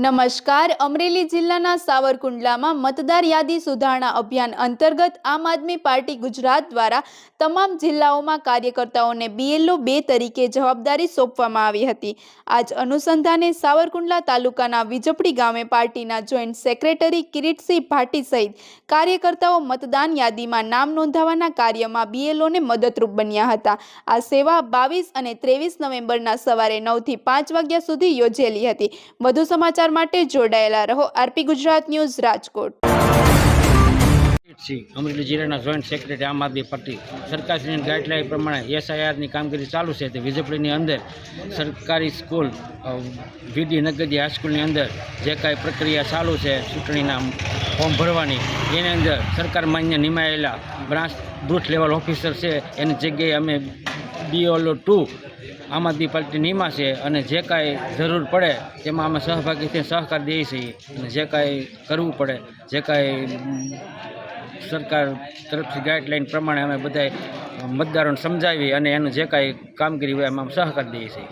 નમસ્કાર, અમરેલી જિલ્લાના સાવરકુંડલામાં મતદાર યાદી સુધારણા અભિયાન અંતર્ગત આમ આદમી પાર્ટી ગુજરાત દ્વારા તમામ જિલ્લાઓમાં કાર્યકર્તાઓને BLO 2 તરીકે જવાબદારી સોંપવામાં આવી હતી। આજ અનુસંધાને સાવરકુંડલા તાલુકાના વિજપડી ગામે પાર્ટીના જોઈન્ટ સેક્રેટરી કિરીટસિંહ ભાટી સહિત કાર્યકર્તાઓ મતદાન યાદીમાં નામ નોંધાવવાના કાર્યમાં BLOને મદદરૂપ બન્યા હતા। આ સેવા 22 અને 23 નવેમ્બરના સવારે 9 થી 5 વાગ્યા સુધી યોજેલી હતી। વધુ સમાચાર માટે જોડાયેલા રહો। RP Gujarat news Rajkot. અમરેલી જિલ્લાના જોઈન્ટ સેક્રેટરી આમ આદમી પાર્ટી સરકારશ્રીની ગાઈડલાઈન પ્રમાણે SIRની કામગીરી ચાલુ છે। તે વિજપડીની અંદર સરકારી સ્કૂલ VD નગદી હાઈસ્કૂલની અંદર જે કાંઈ પ્રક્રિયા ચાલુ છે ચૂંટણીના ફોર્મ ભરવાની, એની અંદર સરકાર માન્ય નિમાયેલા બ્રાન્ચ બૂથ લેવલ ઓફિસર છે એની જગ્યાએ અમે BLO 2 આમ આદમી પાર્ટી નિમા છે અને જે કાંઈ જરૂર પડે તેમાં અમે સહભાગી થઈને સહકાર દઈએ છીએ અને જે કાંઈ કરવું પડે, જે કાંઈ સરકાર તરફથી ગાઈડલાઈન પ્રમાણે અમે બધાય મતદારોને સમજાવી અને એનું જે કાંઈ કામગીરી હોય એમાં સહકાર દઈએ છીએ।